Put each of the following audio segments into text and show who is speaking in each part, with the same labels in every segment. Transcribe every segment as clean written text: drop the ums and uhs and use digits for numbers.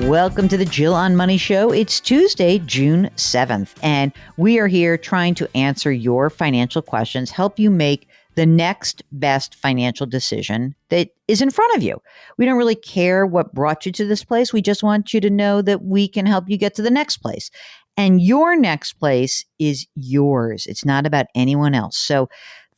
Speaker 1: Welcome to the Jill on Money Show. It's Tuesday, June 7th, and we are here trying to answer your financial questions, help you make the next best financial decision that is in front of you. We don't really care what brought you to this place. We just want you to know that we can help you get to the next place. And your next place is yours. It's not about anyone else. So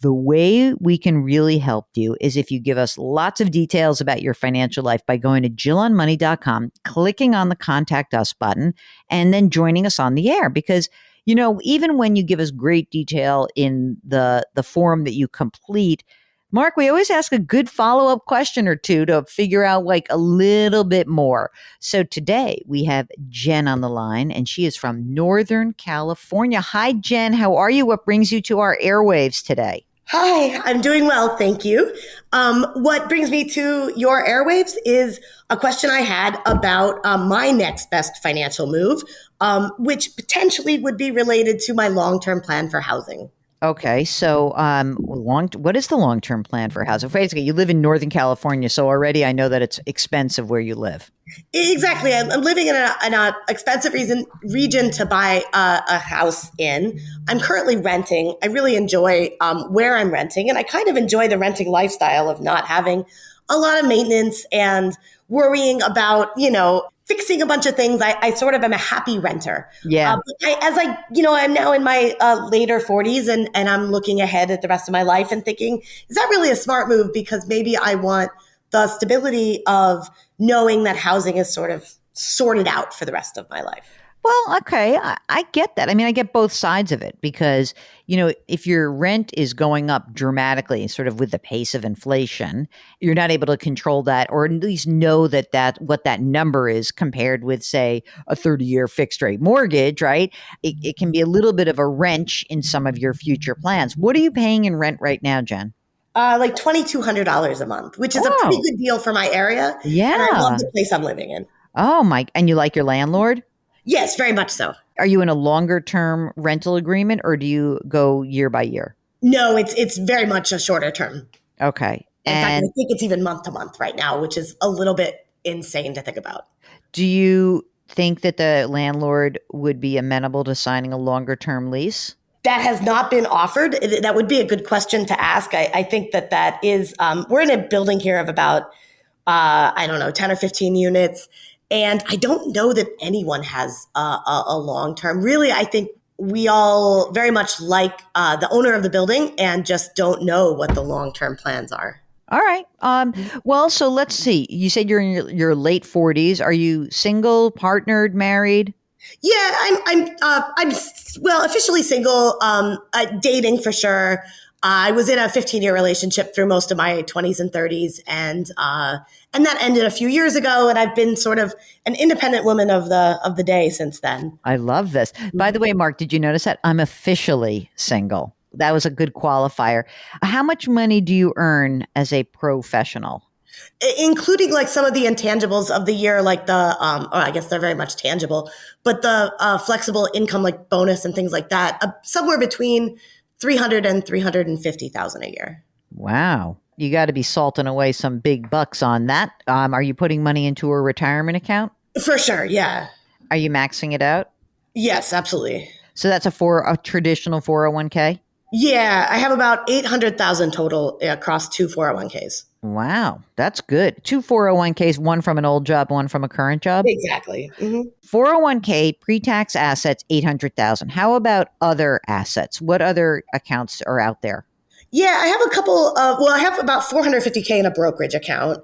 Speaker 1: the way we can really help you is if you give us lots of details about your financial life by going to jillonmoney.com, clicking on the Contact Us button, and then joining us on the air. Because, you know, even when you give us great detail in the form that you complete, Mark, we always ask a good follow-up question or two to figure out like a little bit more. So today we have Jen on the line, and she is from Northern California. Hi, Jen. How are you? What brings you to our airwaves today?
Speaker 2: Hi, I'm doing well, thank you. What brings me to your airwaves is a question I had about my next best financial move, which potentially would be related to my long-term plan for housing.
Speaker 1: Okay, so what is the long-term plan for housing? Basically, you live in Northern California, so already I know that it's expensive where you live.
Speaker 2: Exactly. I'm living in an expensive region to buy a house in. I'm currently renting. I really enjoy where I'm renting, and I kind of enjoy the renting lifestyle of not having a lot of maintenance and worrying about, fixing a bunch of things. I sort of am a happy renter.
Speaker 1: Yeah.
Speaker 2: I'm now in my later 40s and I'm looking ahead at the rest of my life and thinking, is that really a smart move? Because maybe I want the stability of knowing that housing is sort of sorted out for the rest of my life.
Speaker 1: Well, okay, I get that. I mean, I get both sides of it because, if your rent is going up dramatically, sort of with the pace of inflation, you're not able to control that or at least know that what that number is compared with, say, a 30-year fixed rate mortgage, right? It can be a little bit of a wrench in some of your future plans. What are you paying in rent right now, Jen?
Speaker 2: Like $2,200 a month, which is a pretty good deal for my area.
Speaker 1: Yeah.
Speaker 2: And I love the place I'm living in.
Speaker 1: Oh, my. And you like your landlord?
Speaker 2: Yes, very much so.
Speaker 1: Are you in a longer term rental agreement or do you go year by year?
Speaker 2: No, it's very much a shorter term.
Speaker 1: Okay.
Speaker 2: In fact, I think it's even month to month right now, which is a little bit insane to think about.
Speaker 1: Do you think that the landlord would be amenable to signing a longer term lease?
Speaker 2: That has not been offered. That would be a good question to ask. I think that is, we're in a building here of about, 10 or 15 units. And I don't know that anyone has a long term. Really, I think we all very much like the owner of the building and just don't know what the long term plans are.
Speaker 1: All right. Well, so let's see. You said you're in your late 40s. Are you single, partnered, married?
Speaker 2: Yeah, I'm officially single, dating for sure. I was in a 15-year relationship through most of my 20s and 30s, and that ended a few years ago. And I've been sort of an independent woman of the day since then.
Speaker 1: I love this. By the way, Mark, did you notice that I'm officially single? That was a good qualifier. How much money do you earn as a professional?
Speaker 2: Including like some of the intangibles of the year, like I guess they're very much tangible, but the flexible income, like bonus and things like that, somewhere between 300 and 350,000 a year.
Speaker 1: Wow. You got to be salting away some big bucks on that. Are you putting money into a retirement account?
Speaker 2: For sure. Yeah.
Speaker 1: Are you maxing it out?
Speaker 2: Yes, absolutely.
Speaker 1: So that's a traditional 401k?
Speaker 2: Yeah. I have about 800,000 total across two 401ks.
Speaker 1: Wow. That's good. Two 401ks, one from an old job, one from a current job?
Speaker 2: Exactly. Mm-hmm.
Speaker 1: 401k, pre-tax assets, 800,000. How about other assets? What other accounts are out there?
Speaker 2: Yeah, I have a couple I have about 450K in a brokerage account.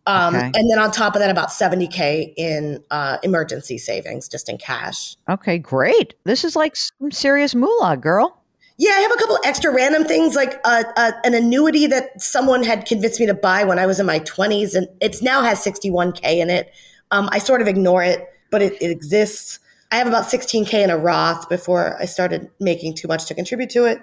Speaker 1: Okay.
Speaker 2: And then on top of that, about 70K in emergency savings, just in cash.
Speaker 1: Okay, great. This is like some serious moolah, girl.
Speaker 2: Yeah, I have a couple extra random things like an annuity that someone had convinced me to buy when I was in my 20s, and it now has 61K in it. I sort of ignore it, but it exists. I have about 16K in a Roth before I started making too much to contribute to it.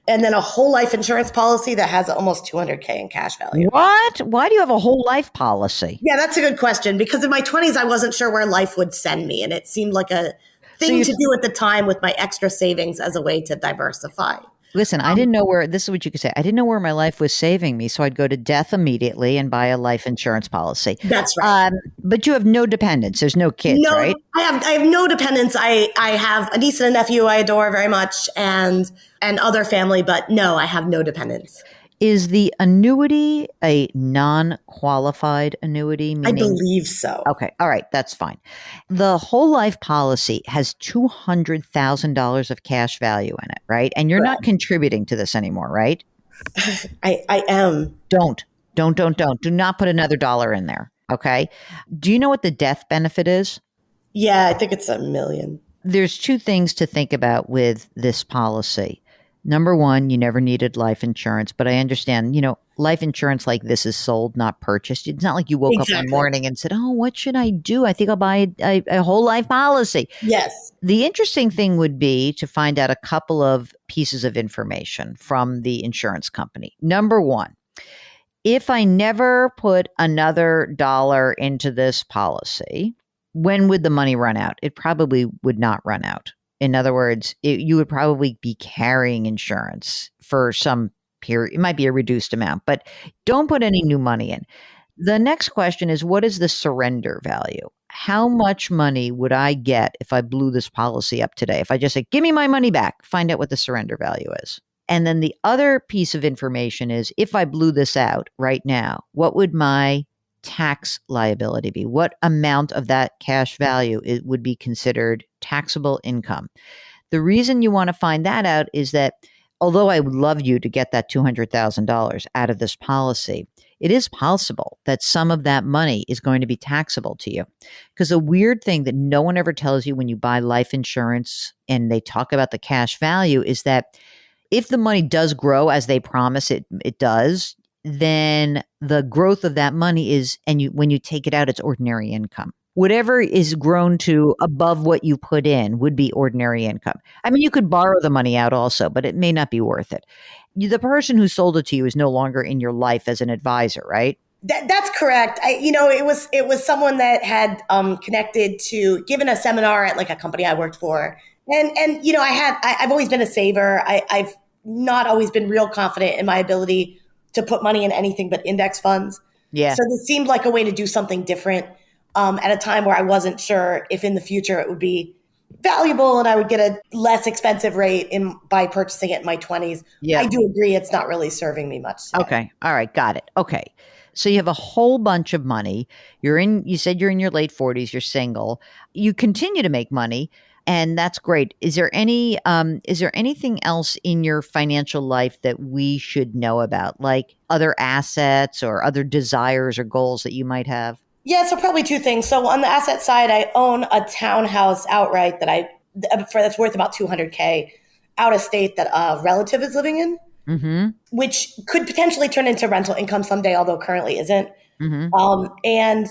Speaker 2: And then a whole life insurance policy that has almost 200K in cash value.
Speaker 1: What? Why do you have a whole life policy?
Speaker 2: Yeah, that's a good question. Because in my 20s, I wasn't sure where life would send me. And it seemed like a thing to do at the time with my extra savings as a way to diversify.
Speaker 1: Listen, I didn't know where this is what you could say. I didn't know where my life was saving me, so I'd go to death immediately and buy a life insurance policy.
Speaker 2: That's right.
Speaker 1: But you have no dependents. There's no kids,
Speaker 2: No,
Speaker 1: right?
Speaker 2: I have no dependents. I have a niece and a nephew I adore very much, and other family, but no, I have no dependents.
Speaker 1: Is the annuity a non-qualified annuity,
Speaker 2: I
Speaker 1: meaning
Speaker 2: believe so.
Speaker 1: okay, all right, that's fine. The whole life policy has $200,000 of cash value in it, right? And you're not contributing to this anymore, right?
Speaker 2: I am.
Speaker 1: Don't. Do not put another dollar in there, okay? Do you know what the death benefit is?
Speaker 2: Yeah, I think it's 1 million.
Speaker 1: There's two things to think about with this policy. Number one, you never needed life insurance, but I understand, life insurance like this is sold, not purchased. It's not like you woke up one
Speaker 2: Exactly.
Speaker 1: morning and said, oh, what should I do? I think I'll buy a whole life policy.
Speaker 2: Yes.
Speaker 1: The interesting thing would be to find out a couple of pieces of information from the insurance company. Number one, if I never put another dollar into this policy, when would the money run out? It probably would not run out. In other words, you would probably be carrying insurance for some period. It might be a reduced amount, but don't put any new money in. The next question is, what is the surrender value? How much money would I get if I blew this policy up today? If I just said, give me my money back, find out what the surrender value is. And then the other piece of information is, if I blew this out right now, what would my tax liability be? What amount of that cash value it would be considered taxable income? The reason you want to find that out is that although I would love you to get that $200,000 out of this policy, it is possible that some of that money is going to be taxable to you. Because a weird thing that no one ever tells you when you buy life insurance and they talk about the cash value is that if the money does grow as they promise it does, then the growth of that money is, and when you take it out, it's ordinary income. Whatever is grown to above what you put in would be ordinary income. I mean, you could borrow the money out also, but it may not be worth it. The person who sold it to you is no longer in your life as an advisor, right?
Speaker 2: That's correct. It was someone that had connected to given a seminar at like a company I worked for, and I've always been a saver. I've not always been real confident in my ability to put money in anything but index funds.
Speaker 1: Yeah.
Speaker 2: So this seemed like a way to do something different at a time where I wasn't sure if in the future it would be valuable and I would get a less expensive rate by purchasing it in my 20s.
Speaker 1: Yeah.
Speaker 2: I do agree it's not really serving me much today.
Speaker 1: Okay. All right. Got it. Okay. So you have a whole bunch of money. You said you're in your late 40s, you're single. You continue to make money, and that's great. Is there anything else in your financial life that we should know about, like other assets or other desires or goals that you might have?
Speaker 2: Yeah, so probably two things. So on the asset side, I own a townhouse outright that's worth about 200K out of state that a relative is living in, which could potentially turn into rental income someday, although currently isn't. And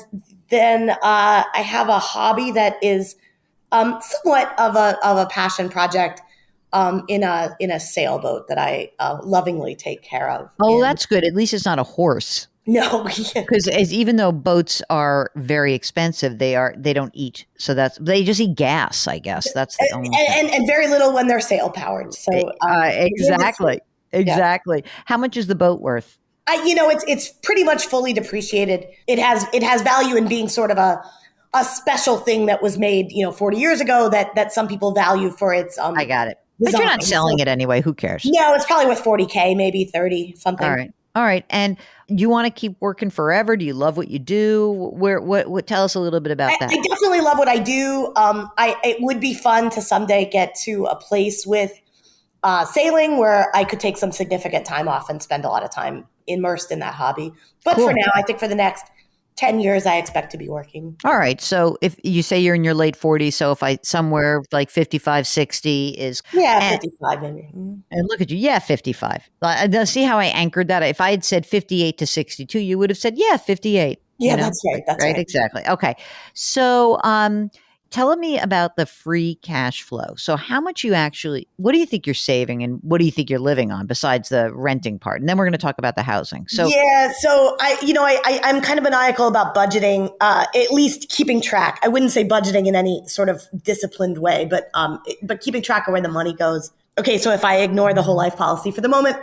Speaker 2: then I have a hobby that is somewhat of a passion project in a sailboat that I lovingly take care of.
Speaker 1: Oh, that's good. At least it's not a horse.
Speaker 2: No,
Speaker 1: because even though boats are very expensive, they don't eat. So they just eat gas. I guess that's the only
Speaker 2: and very little when they're sail powered. So
Speaker 1: exactly. How much is the boat worth?
Speaker 2: It's pretty much fully depreciated. It has value in being sort of a special thing that was made 40 years ago that some people value for its
Speaker 1: I got it.
Speaker 2: design.
Speaker 1: But you're not selling it anyway. Who cares?
Speaker 2: No, it's probably worth 40K, maybe 30 something.
Speaker 1: All right. And do you want to keep working forever? Do you love what you do? What tell us a little bit about that.
Speaker 2: I definitely love what I do. It would be fun to someday get to a place with sailing where I could take some significant time off and spend a lot of time immersed in that hobby. But
Speaker 1: Cool.
Speaker 2: For now, I think for the next 10 years, I expect to be working.
Speaker 1: All right. So if you say you're in your late 40s, so if I somewhere like 55, 60 is.
Speaker 2: Yeah, 55 maybe.
Speaker 1: And look at you. Yeah, 55. See how I anchored that? If I had said 58 to 62, you would have said, yeah, 58.
Speaker 2: Yeah, that's right. That's right.
Speaker 1: Exactly. Okay. So tell me about the free cash flow. So how much what do you think you're saving and what do you think you're living on besides the renting part? And then we're going to talk about the housing. So
Speaker 2: yeah, so I'm kind of maniacal about budgeting, at least keeping track. I wouldn't say budgeting in any sort of disciplined way, but keeping track of where the money goes. Okay, so if I ignore the whole life policy for the moment,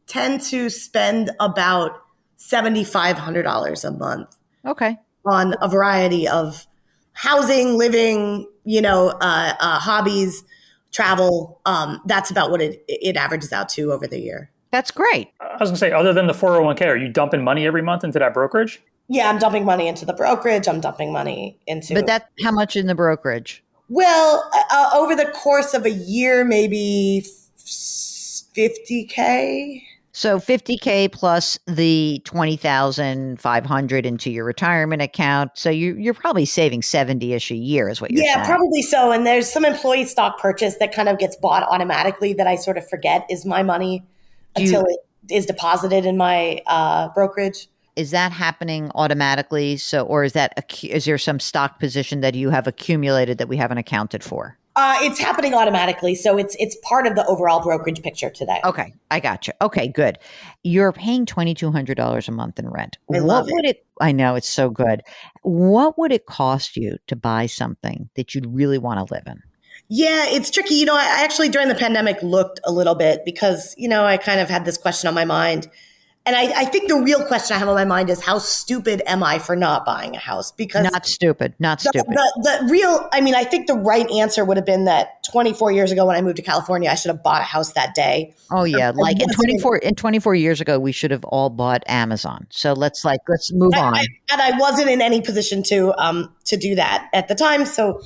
Speaker 2: tend to spend about $7,500 a month
Speaker 1: Okay.
Speaker 2: on a variety of housing, living, hobbies, travel. That's about what it averages out to over the year.
Speaker 1: That's great.
Speaker 3: I was going to say, other than the 401k, are you dumping money every month into that brokerage?
Speaker 2: Yeah, I'm dumping money into the brokerage. I'm dumping money
Speaker 1: But
Speaker 2: into.
Speaker 1: that how much in the brokerage?
Speaker 2: Well, over the course of a year, maybe 50K.
Speaker 1: So 50K plus the 20,500 into your retirement account. So you're probably saving 70-ish a year is what you're
Speaker 2: Yeah,
Speaker 1: saying.
Speaker 2: probably so. And there's some employee stock purchase that kind of gets bought automatically that I sort of forget is my money until it is deposited in my brokerage.
Speaker 1: Is that happening automatically? So, or is there some stock position that you have accumulated that we haven't accounted for?
Speaker 2: It's happening automatically, so it's part of the overall brokerage picture today.
Speaker 1: Okay, I got you. Okay, good. You're paying $2,200 a month in rent.
Speaker 2: I love it.
Speaker 1: I know it's so good. What would it cost you to buy something that you'd really want to live in?
Speaker 2: Yeah, it's tricky. I actually during the pandemic looked a little bit because I kind of had this question on my mind. And I think the real question I have on my mind is how stupid am I for not buying a house? Because
Speaker 1: not stupid.
Speaker 2: The real, I think the right answer would have been that 24 years ago when I moved to California, I should have bought a house that day.
Speaker 1: Oh yeah, like in 24 years ago, we should have all bought Amazon. So let's move on.
Speaker 2: And I wasn't in any position to do that at the time. So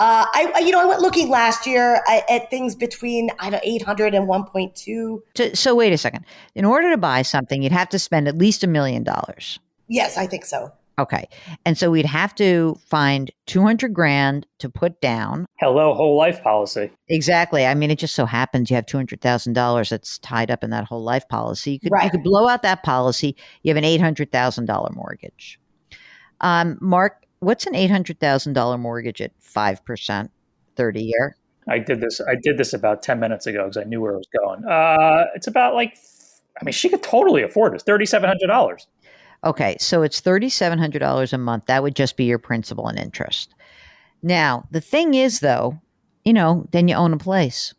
Speaker 2: I went looking last year at things between 800 and 1.2.
Speaker 1: So wait a second. In order to buy something, you'd have to spend at least $1 million.
Speaker 2: Yes, I think so.
Speaker 1: Okay. And so we'd have to find 200 grand to put down.
Speaker 3: Hello, whole life policy.
Speaker 1: Exactly. It just so happens you have $200,000 that's tied up in that whole life policy. You could blow out that policy. You have an $800,000 mortgage. Mark, what's an $800,000 mortgage at 5%, 30-year?
Speaker 3: I did this about 10 minutes ago because I knew where it was going. It's about she could totally afford it. It's $3,700.
Speaker 1: Okay, so it's $3,700 a month. That would just be your principal and interest. Now, the thing is, though, then you own a place.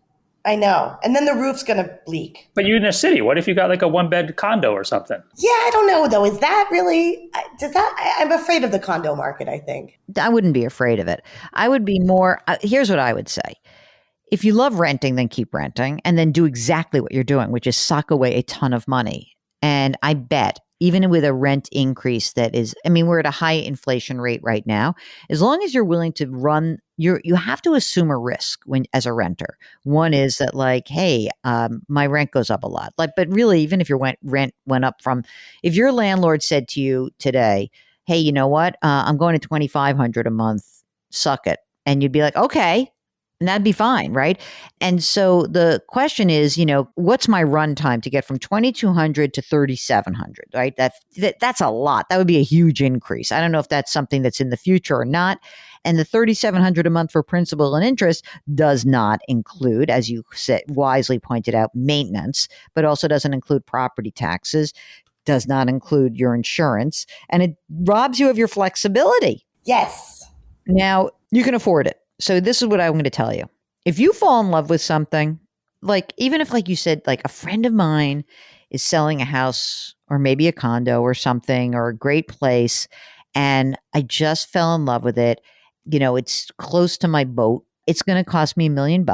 Speaker 2: I know. And then the roof's going to leak.
Speaker 3: But you're in a city. What if you got like a one-bed condo or something?
Speaker 2: Yeah, I don't know, though. Is that really, I'm afraid of the condo market, I think.
Speaker 1: I wouldn't be afraid of it. I would be more, here's what I would say. If you love renting, then keep renting and then do exactly what you're doing, which is sock away a ton of money. And I bet even with a rent increase that is, we're at a high inflation rate right now. As long as you're willing to run, you have to assume a risk as a renter. One is that hey, my rent goes up a lot. But really, even if your rent went up if your landlord said to you today, hey, you know what? I'm going to $2,500 a month. Suck it. And you'd be like, okay. And that'd be fine, right? And so the question is, what's my run time to get from 2,200 to 3,700, right? That's a lot. That would be a huge increase. I don't know if that's something that's in the future or not. And the 3,700 a month for principal and interest does not include, as you wisely pointed out, maintenance, but also doesn't include property taxes, does not include your insurance, and it robs you of your flexibility.
Speaker 2: Yes.
Speaker 1: Now, you can afford it. So this is what I'm going to tell you. If you fall in love with something, even if you said, a friend of mine is selling a house or maybe a condo or something or a great place, and I just fell in love with it, it's close to my boat. It's going to cost me $1 million.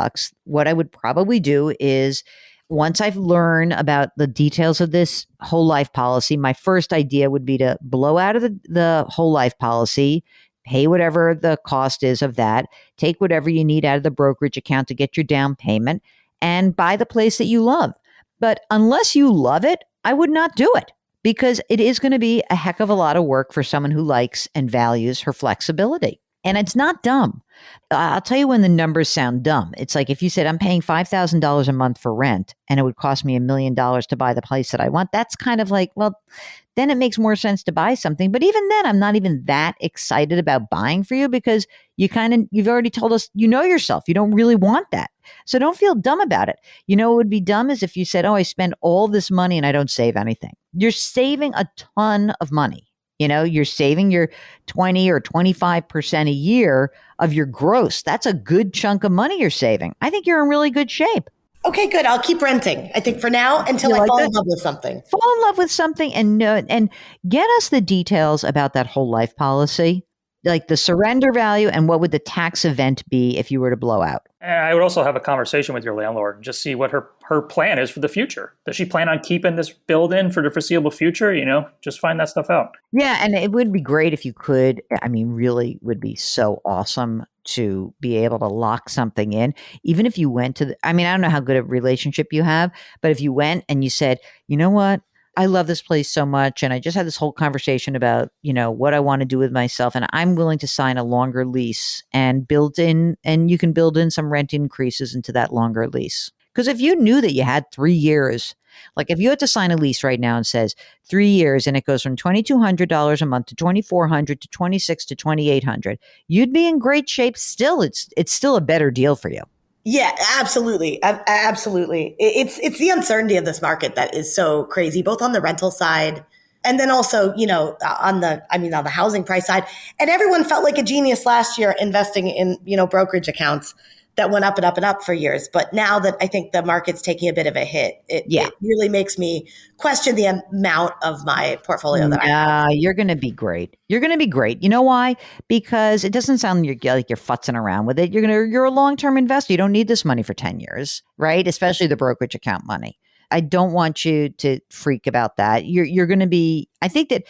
Speaker 1: What I would probably do is once I've learned about the details of this whole life policy, my first idea would be to blow out of the whole life policy, pay whatever the cost is of that, take whatever you need out of the brokerage account to get your down payment, and buy the place that you love. But unless you love it, I would not do it because it is going to be a heck of a lot of work for someone who likes and values her flexibility. And it's not dumb. I'll tell you when the numbers sound dumb. It's like if you said, I'm paying $5,000 a month for rent and it would cost me $1 million to buy the place that I want. That's kind of then it makes more sense to buy something. But even then, I'm not even that excited about buying for you because you've already told us, yourself, you don't really want that. So don't feel dumb about it. What would be dumb is if you said, oh, I spend all this money and I don't save anything. You're saving a ton of money. You're saving your 20 or 25% a year of your gross. That's a good chunk of money you're saving. I think you're in really good shape.
Speaker 2: Okay, good. I'll keep renting. I think for now, until
Speaker 1: You
Speaker 2: I
Speaker 1: like
Speaker 2: fall
Speaker 1: that?
Speaker 2: in love with something.
Speaker 1: Fall in love with something and get us the details about that whole life policy, like the surrender value and what would the tax event be if you were to blow out.
Speaker 3: And I would also have a conversation with your landlord and just see what her plan is for the future. Does she plan on keeping this build-in for the foreseeable future? Just find that stuff out.
Speaker 1: Yeah, and it would be great if you could. I mean, really would be so awesome to be able to lock something in. Even if you went to I mean, I don't know how good a relationship you have, but if you went and you said, you know what? I love this place so much. And I just had this whole conversation about, what I want to do with myself. And I'm willing to sign a longer lease and you can build in some rent increases into that longer lease. Because if you knew that you had 3 years, like if you had to sign a lease right now and says 3 years and it goes from $2,200 a month to $2,400 to $2,600 to $2,800, you'd be in great shape still. It's still a better deal for you.
Speaker 2: Yeah, absolutely. Absolutely. It's the uncertainty of this market that is so crazy, both on the rental side and then also, on the housing price side. And everyone felt like a genius last year investing in, brokerage accounts that went up and up and up for years. But now that I think the market's taking a bit of a hit, it really makes me question the amount of my portfolio that I have.
Speaker 1: You're going to be great. You're going to be great. You know why? Because it doesn't sound like you're futzing around with it. You're a long-term investor. You don't need this money for 10 years, right? Especially the brokerage account money. I don't want you to freak about that. You're going to be, I think that,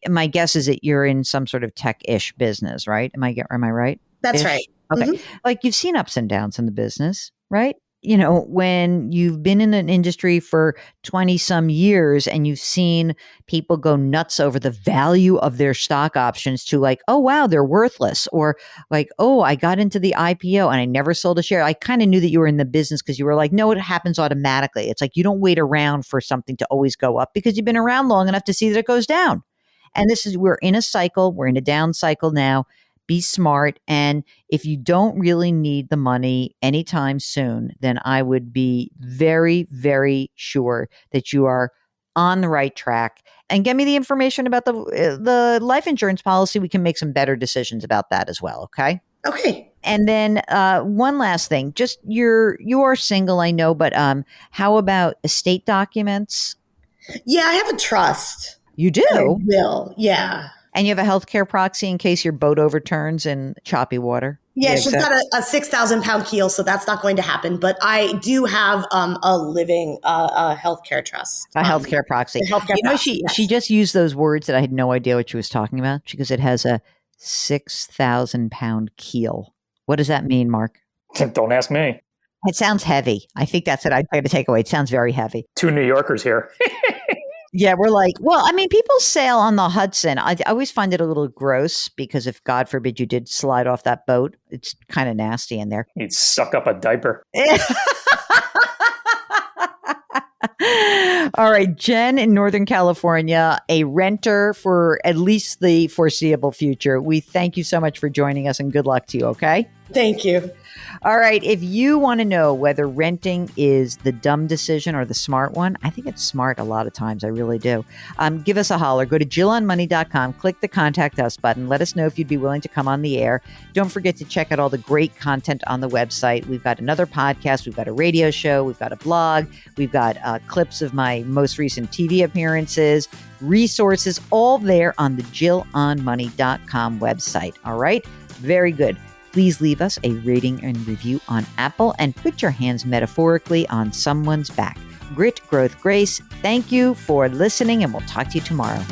Speaker 1: my guess is that you're in some sort of tech-ish business, right? Am I right?
Speaker 2: That's right.
Speaker 1: Okay.
Speaker 2: Mm-hmm.
Speaker 1: Like you've seen ups and downs in the business, right? When you've been in an industry for 20 some years and you've seen people go nuts over the value of their stock options to like, oh, wow, they're worthless. Or like, oh, I got into the IPO and I never sold a share. I kind of knew that you were in the business because you were like, no, it happens automatically. It's like you don't wait around for something to always go up because you've been around long enough to see that it goes down. And we're in a cycle. We're in a down cycle now. Be smart. And if you don't really need the money anytime soon, then I would be very, very sure that you are on the right track. And get me the information about the life insurance policy. We can make some better decisions about that as well. Okay.
Speaker 2: Okay.
Speaker 1: And then one last thing, just you are single, I know, but how about estate documents?
Speaker 2: Yeah, I have a trust.
Speaker 1: You do?
Speaker 2: I will. Yeah.
Speaker 1: And you have a healthcare proxy in case your boat overturns in choppy water?
Speaker 2: Yeah, she's got a 6,000 pound keel, so that's not going to happen. But I do have a living healthcare trust.
Speaker 1: A healthcare proxy. She just used those words that I had no idea what she was talking about. She goes, it has a 6,000 pound keel. What does that mean, Mark?
Speaker 3: Don't ask me.
Speaker 1: It sounds heavy. I think that's what I'd try to take away. It sounds very heavy.
Speaker 3: 2 New Yorkers here.
Speaker 1: Yeah, we're like, well, I mean, people sail on the Hudson. I always find it a little gross because if, God forbid, you did slide off that boat, it's kind of nasty in there.
Speaker 3: You'd suck up a diaper.
Speaker 1: All right, Jen in Northern California, a renter for at least the foreseeable future. We thank you so much for joining us and good luck to you, okay?
Speaker 2: Thank you.
Speaker 1: All right, if you want to know whether renting is the dumb decision or the smart one, I think it's smart a lot of times. I really do. Give us a holler. Go to JillOnMoney.com, click the Contact Us button. Let us know if you'd be willing to come on the air. Don't forget to check out all the great content on the website. We've got another podcast. We've got a radio show. We've got a blog. We've got clips of my most recent TV appearances, resources, all there on the JillOnMoney.com website. All right? Very good. Please leave us a rating and review on Apple and put your hands metaphorically on someone's back. Grit, growth, grace. Thank you for listening, and we'll talk to you tomorrow.